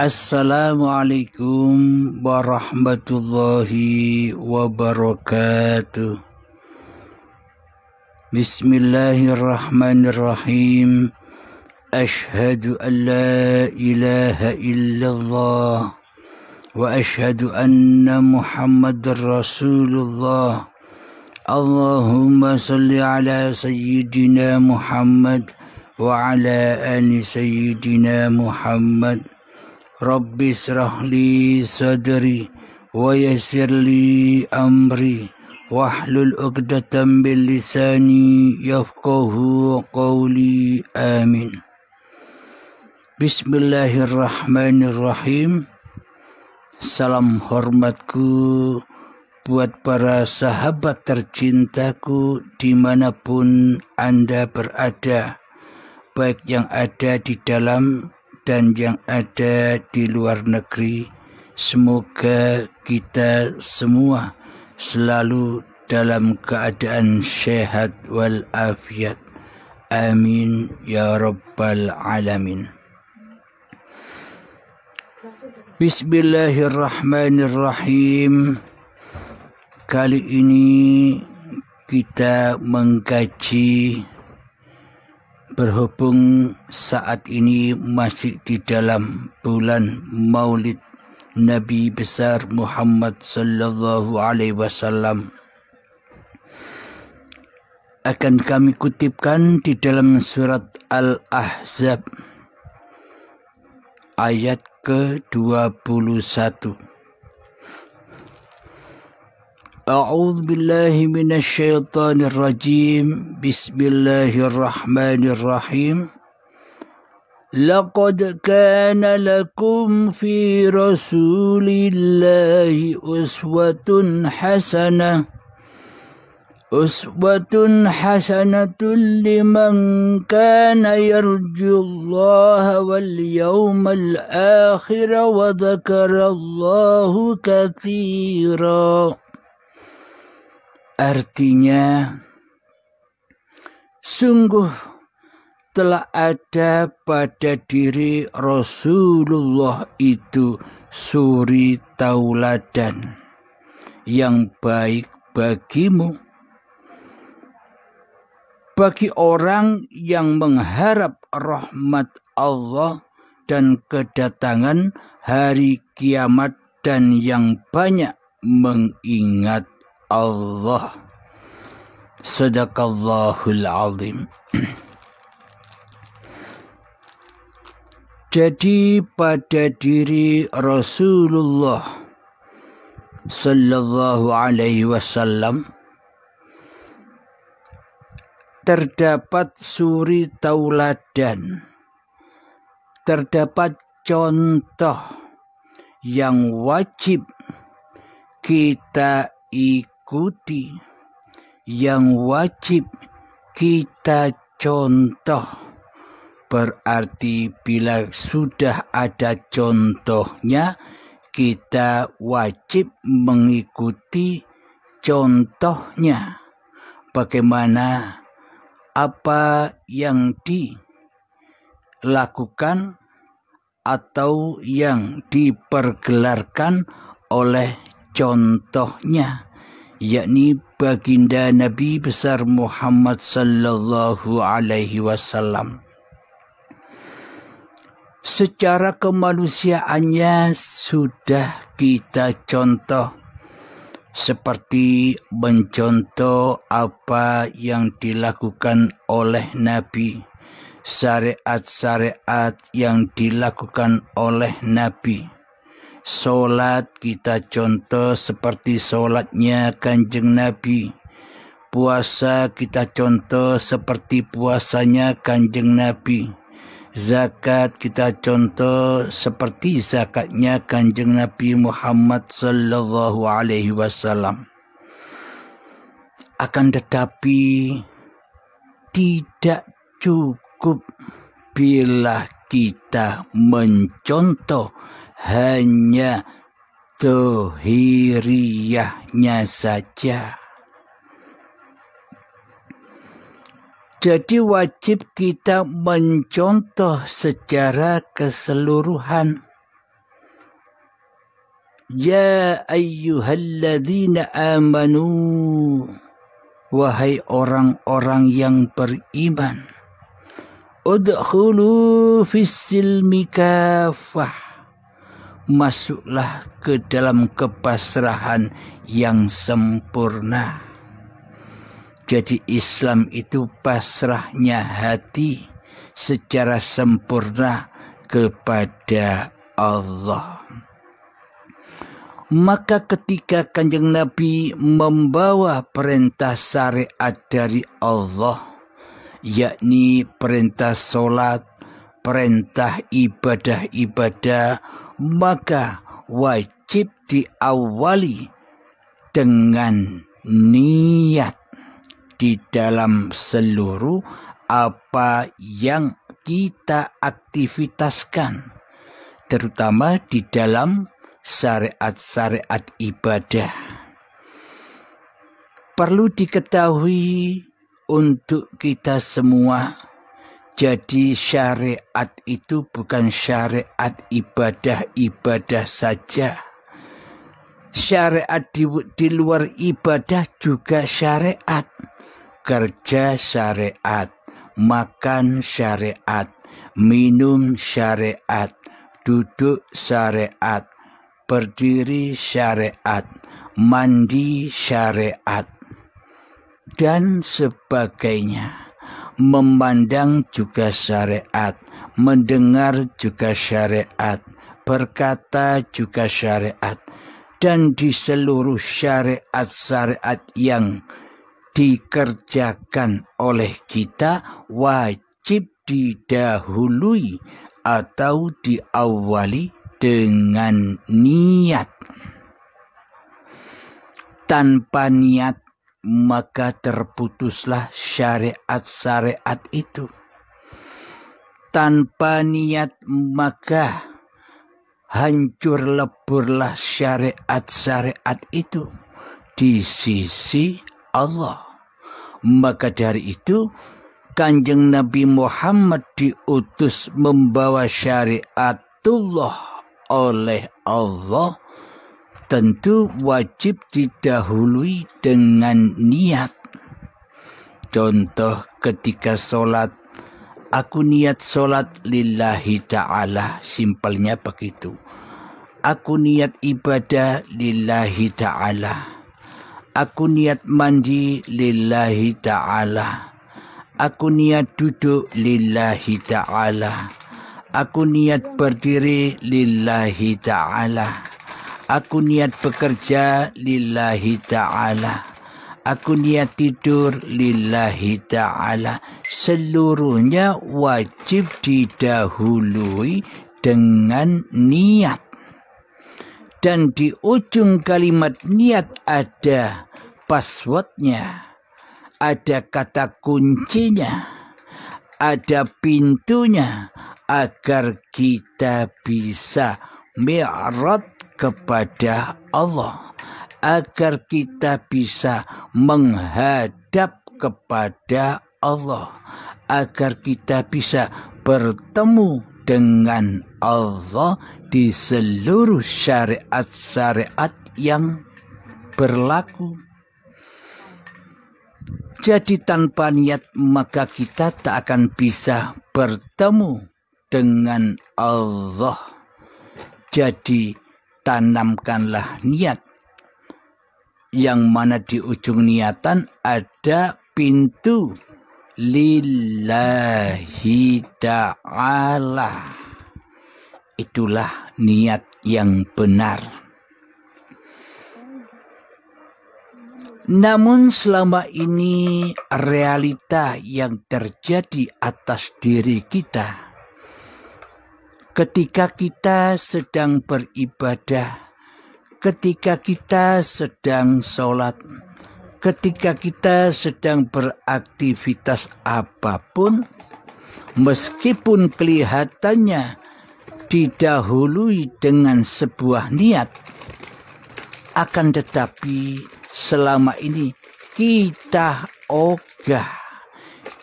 Assalamualaikum warahmatullahi wabarakatuh. Bismillahirrahmanirrahim. Ashhadu an la ilaha illallah wa ashhadu anna Muhammadar Rasulullah. Allahumma salli ala sayyidina Muhammad wa ala ali sayyidina Muhammad. Rabbi shrah li sadri wa yassir li amri wahlul 'uqdatam min lisani yafqahu qawli. Amin. Bismillahirrahmanirrahim. Salam hormatku buat para sahabat tercintaku dimanapun Anda berada, baik yang ada di dalam dan yang ada di luar negeri. Semoga kita semua selalu dalam keadaan sehat walafiat. Amin ya rabbal alamin. Bismillahirrahmanirrahim. Kali ini kita mengkaji, berhubung saat ini masih di dalam bulan Maulid Nabi besar Muhammad sallallahu alaihi wasallam, akan kami kutipkan di dalam surat Al-Ahzab ayat ke-21. A'udzu billahi minasy syaithanir rajim. Bismillahirrahmanirrahim. Laqad kana lakum fi Rasulillahi uswatun hasanatun liman kana yarjullaha wal yawmal akhir wa dzakarallahu katsira. Artinya, sungguh telah ada pada diri Rasulullah itu suri tauladan yang baik bagimu, bagi orang yang mengharap rahmat Allah dan kedatangan hari kiamat dan yang banyak mengingat Allah. Sadaqallahul azim. Jadi pada diri Rasulullah sallallahu alaihi wasallam terdapat suri tauladan, terdapat contoh yang wajib kita ikuti, yang wajib kita contoh. Berarti bila sudah ada contohnya, kita wajib mengikuti contohnya. Bagaimana apa yang dilakukan atau yang dipergelarkan oleh contohnya, yakni baginda Nabi besar Muhammad sallallahu alaihi wasallam. Secara kemanusiaannya sudah kita contoh, seperti mencontoh apa yang dilakukan oleh Nabi, syariat-syariat yang dilakukan oleh Nabi. Solat kita contoh seperti solatnya Kanjeng Nabi. Puasa kita contoh seperti puasanya Kanjeng Nabi. Zakat kita contoh seperti zakatnya Kanjeng Nabi Muhammad sallallahu alaihi wasallam. Akan tetapi tidak cukup bila kita mencontoh hanya dohiriyahnya saja. Jadi wajib kita mencontoh secara keseluruhan. Ya ayyuhalladzina amanu, wahai orang-orang yang beriman, udkhulu fis-silmi kafah, masuklah ke dalam kepasrahan yang sempurna. Jadi Islam itu pasrahnya hati secara sempurna kepada Allah. Maka ketika Kanjeng Nabi membawa perintah syariat dari Allah, yakni perintah sholat, perintah ibadah-ibadah, maka wajib diawali dengan niat di dalam seluruh apa yang kita aktivitaskan, terutama di dalam syariat-syariat ibadah. Perlu diketahui untuk kita semua, jadi syariat itu bukan syariat ibadah-ibadah saja. Syariat di luar ibadah juga syariat. Kerja syariat, makan syariat, minum syariat, duduk syariat, berdiri syariat, mandi syariat, dan sebagainya. Memandang juga syariat, mendengar juga syariat, berkata juga syariat, dan di seluruh syariat-syariat yang dikerjakan oleh kita wajib didahului atau diawali dengan niat. Tanpa niat maka terputuslah syariat-syariat itu. Tanpa niat maka hancur leburlah syariat-syariat itu di sisi Allah. Maka dari itu Kanjeng Nabi Muhammad diutus membawa syariatullah oleh Allah, tentu wajib didahului dengan niat. Contoh ketika sholat, aku niat sholat lillahi ta'ala, simpelnya begitu. Aku niat ibadah lillahi ta'ala. Aku niat mandi lillahi ta'ala. Aku niat duduk lillahi ta'ala. Aku niat berdiri lillahi ta'ala. Aku niat bekerja lillahi ta'ala. Aku niat tidur lillahi ta'ala. Seluruhnya wajib didahului dengan niat. Dan di ujung kalimat niat ada passwordnya, ada kata kuncinya, ada pintunya, agar kita bisa mi'raj kepada Allah, agar kita bisa menghadap kepada Allah, agar kita bisa bertemu dengan Allah di seluruh syariat-syariat yang berlaku. Jadi tanpa niat maka kita tak akan bisa bertemu dengan Allah. Jadi tanamkanlah niat, yang mana di ujung niatan ada pintu lillahi ta'ala. Itulah niat yang benar. Namun selama ini realita yang terjadi atas diri kita, ketika kita sedang beribadah, ketika kita sedang sholat, ketika kita sedang beraktivitas apapun, meskipun kelihatannya didahului dengan sebuah niat, akan tetapi selama ini kita ogah,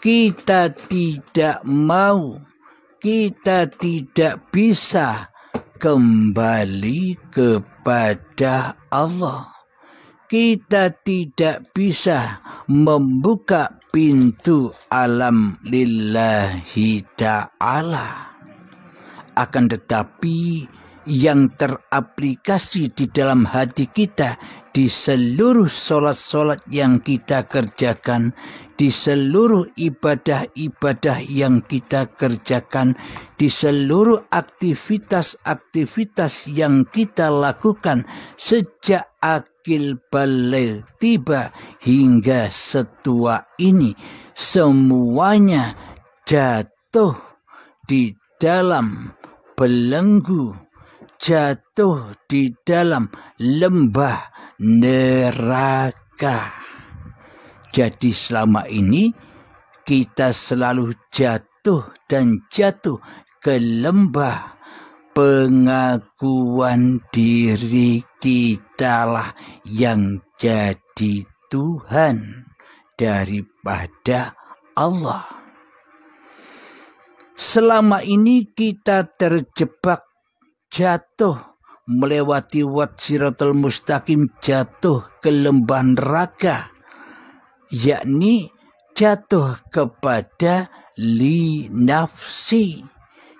kita tidak mau, kita tidak bisa kembali kepada kepada Allah. Kita tidak bisa membuka pintu alam lillahi ta'ala. Akan tetapi yang teraplikasi di dalam hati kita di seluruh solat-solat yang kita kerjakan, di seluruh ibadah-ibadah yang kita kerjakan, di seluruh aktivitas-aktivitas yang kita lakukan sejak akil baligh tiba hingga setua ini, semuanya jatuh di dalam belenggu, jatuh di dalam lembah neraka. Jadi selama ini kita selalu jatuh dan jatuh ke lembah pengakuan diri kitalah yang jadi Tuhan daripada Allah. Selama ini kita terjebak, jatuh melewati Siratal Mustaqim, jatuh ke lembah neraka, yakni jatuh kepada li nafsi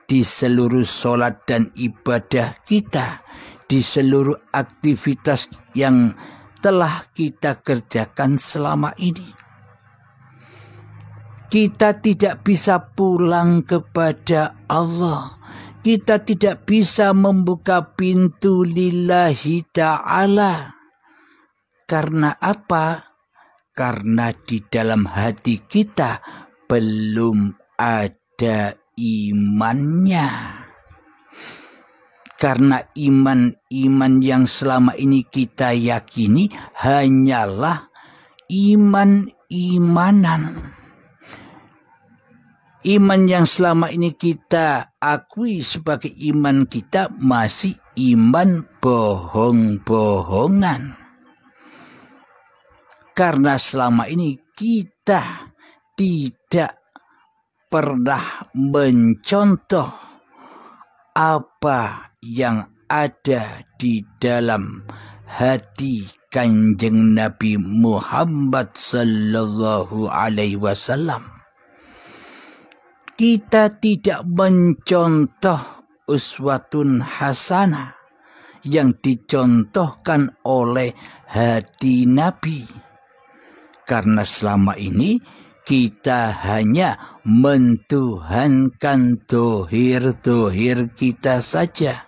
di seluruh solat dan ibadah kita, di seluruh aktivitas yang telah kita kerjakan selama ini. Kita tidak bisa pulang kepada Allah. Kita tidak bisa membuka pintu lillahi ta'ala. Karena apa? Karena di dalam hati kita belum ada imannya. Karena iman yang selama ini kita yakini hanyalah iman-imanan. Iman yang selama ini kita akui sebagai iman kita masih iman bohong-bohongan. Karena selama ini kita tidak pernah mencontoh apa yang ada di dalam hati Kanjeng Nabi Muhammad sallallahu alaihi wasallam. Kita tidak mencontoh uswatun hasanah yang dicontohkan oleh hati Nabi. Karena selama ini kita hanya mentuhankan dohir-dohir kita saja.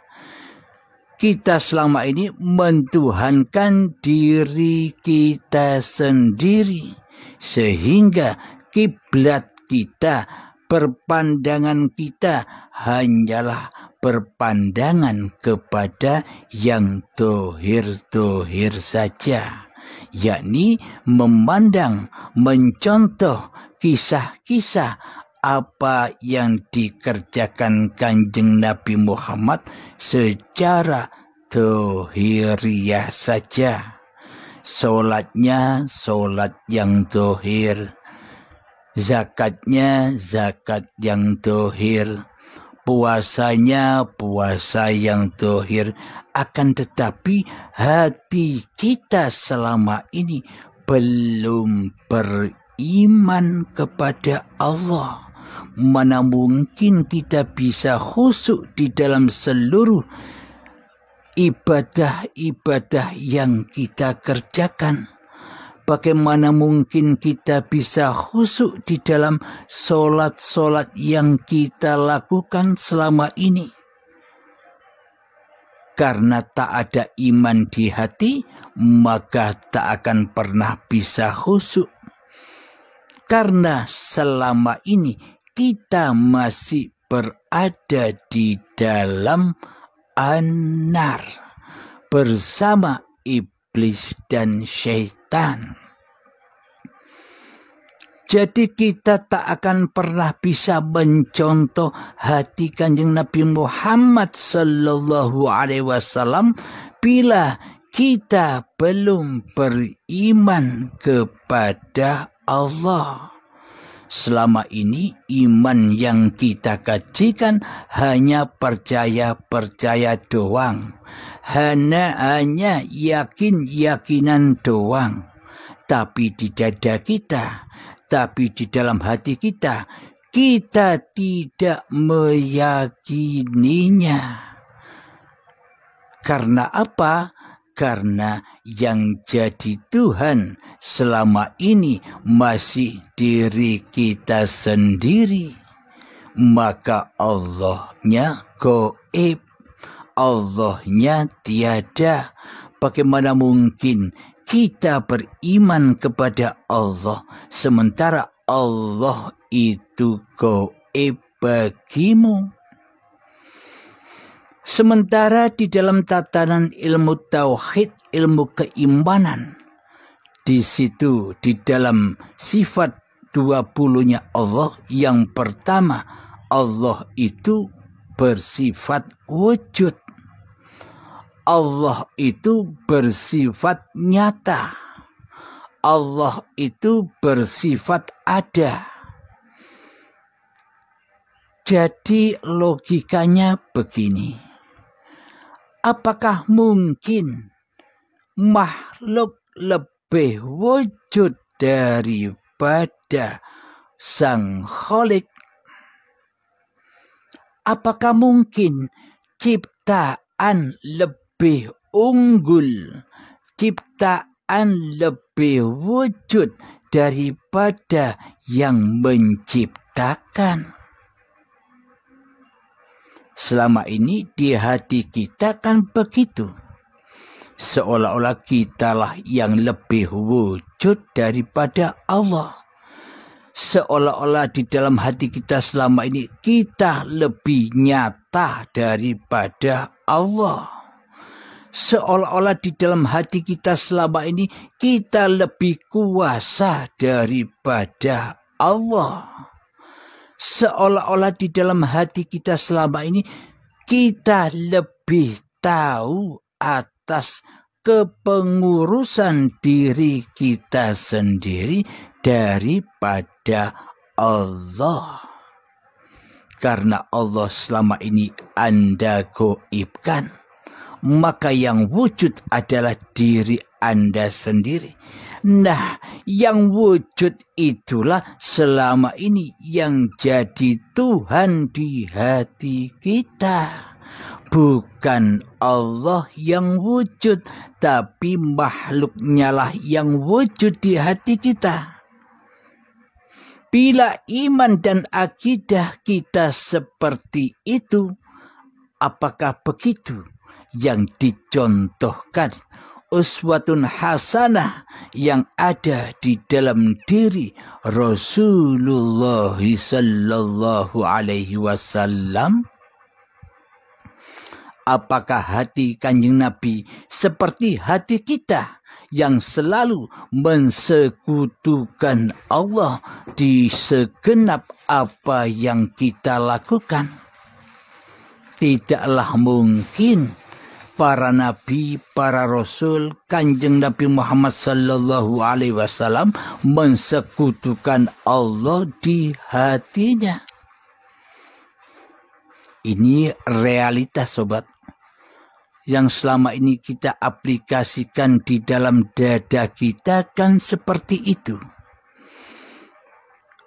Kita selama ini mentuhankan diri kita sendiri. Sehingga kiblat kita, perpandangan kita hanyalah berpandangan kepada yang dohir-dohir saja, yakni memandang, mencontoh kisah-kisah apa yang dikerjakan Kanjeng Nabi Muhammad secara dohiriyah saja. Solatnya solat yang dohir, zakatnya zakat yang dohir, puasanya puasa yang dohir. Akan tetapi hati kita selama ini belum beriman kepada Allah. Mana mungkin kita bisa khusyuk di dalam seluruh ibadah-ibadah yang kita kerjakan? Bagaimana mungkin kita bisa khusyuk di dalam solat-solat yang kita lakukan selama ini? Karena tak ada iman di hati, maka tak akan pernah bisa khusyuk. Karena selama ini kita masih berada di dalam an-nar bersama iblis dan syaitan. Jadi kita tak akan pernah bisa mencontoh hati Kanjeng Nabi Muhammad sallallahu alaihi wasallam bila kita belum beriman kepada Allah. Selama ini iman yang kita kajikan hanya percaya doang. Hanya yakinan doang. Tapi di dada kita, tapi di dalam hati kita tidak meyakininya. Karena apa? Karena yang jadi Tuhan selama ini masih diri kita sendiri. Maka Allahnya gaib, Allahnya tiada. Bagaimana mungkin kita beriman kepada Allah sementara Allah itu gaib bagimu? Sementara di dalam tatanan ilmu tauhid, ilmu keimanan, di situ di dalam sifat 20-nya Allah, yang pertama Allah itu bersifat wujud. Allah itu bersifat nyata. Allah itu bersifat ada. Jadi logikanya begini. Apakah mungkin makhluk lebih wujud daripada Sang Khalik? Apakah mungkin ciptaan lebih unggul, ciptaan lebih wujud daripada yang menciptakan? Selama ini di hati kita kan begitu. Seolah-olah kitalah yang lebih wujud daripada Allah. Seolah-olah di dalam hati kita selama ini kita lebih nyata daripada Allah. Seolah-olah di dalam hati kita selama ini kita lebih kuasa daripada Allah. Seolah-olah di dalam hati kita selama ini kita lebih tahu atas kepengurusan diri kita sendiri daripada Allah. Karena Allah selama ini Anda gaibkan, maka yang wujud adalah diri Anda sendiri. Nah, yang wujud itulah selama ini yang jadi Tuhan di hati kita. Bukan Allah yang wujud, tapi makhluknya lah yang wujud di hati kita. Bila iman dan akidah kita seperti itu, apakah begitu yang dicontohkan uswatun hasanah yang ada di dalam diri Rasulullah sallallahu alaihi wasallam? Apakah hati Kanjeng Nabi seperti hati kita yang selalu mensekutukan Allah di segenap apa yang kita lakukan? Tidaklah mungkin para nabi, para rasul, Kanjeng Nabi Muhammad sallallahu alaihi wasallam mensekutukan Allah di hatinya. Ini realitas sobat yang selama ini kita aplikasikan di dalam dada kita kan seperti itu.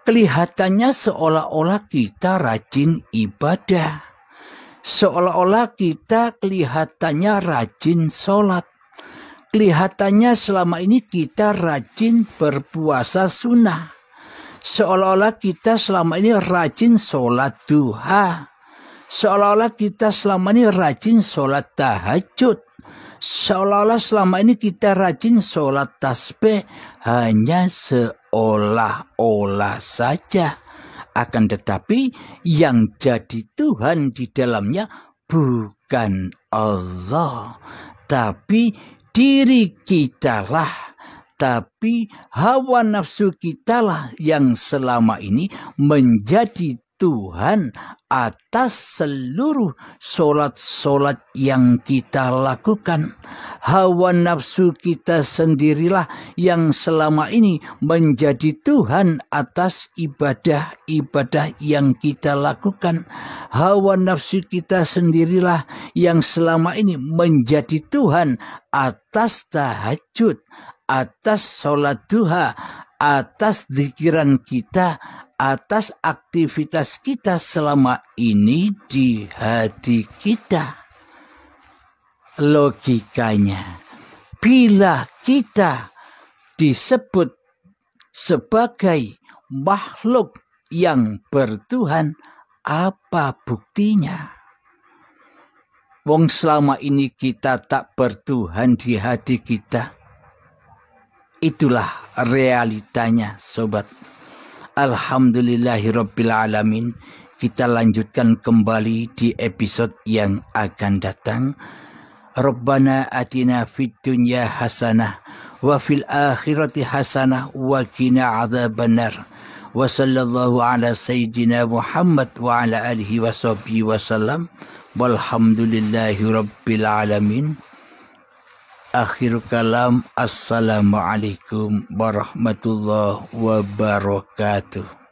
Kelihatannya seolah-olah kita rajin ibadah. Seolah-olah kita kelihatannya rajin sholat. Kelihatannya selama ini kita rajin berpuasa sunnah. Seolah-olah kita selama ini rajin sholat duha. Seolah-olah kita selama ini rajin sholat tahajud. Seolah-olah selama ini kita rajin sholat tasbih. Hanya seolah-olah saja. Akan tetapi yang jadi Tuhan di dalamnya bukan Allah, tapi diri kitalah, tapi hawa nafsu kitalah yang selama ini menjadi Tuhan atas seluruh solat-solat yang kita lakukan. Hawa nafsu kita sendirilah yang selama ini menjadi Tuhan atas ibadah-ibadah yang kita lakukan. Hawa nafsu kita sendirilah yang selama ini menjadi Tuhan atas tahajud, atas sholat duha, atas zikiran kita, atas aktivitas kita selama ini di hati kita. Logikanya, bila kita disebut sebagai makhluk yang bertuhan, apa buktinya? Wong selama ini kita tak bertuhan di hati kita. Itulah realitanya, sobat. Alhamdulillahirrabbilalamin. Kita lanjutkan kembali di episode yang akan datang. Rabbana atina fid dunya hasanah wa fil akhirati hasanah wa qina adzabannar. Wa sallallahu ala sayyidina Muhammad wa ala alihi wa sahbihi wasallam. Walhamdulillahirabbil alamin. Akhir kalam, assalamualaikum warahmatullahi wabarakatuh.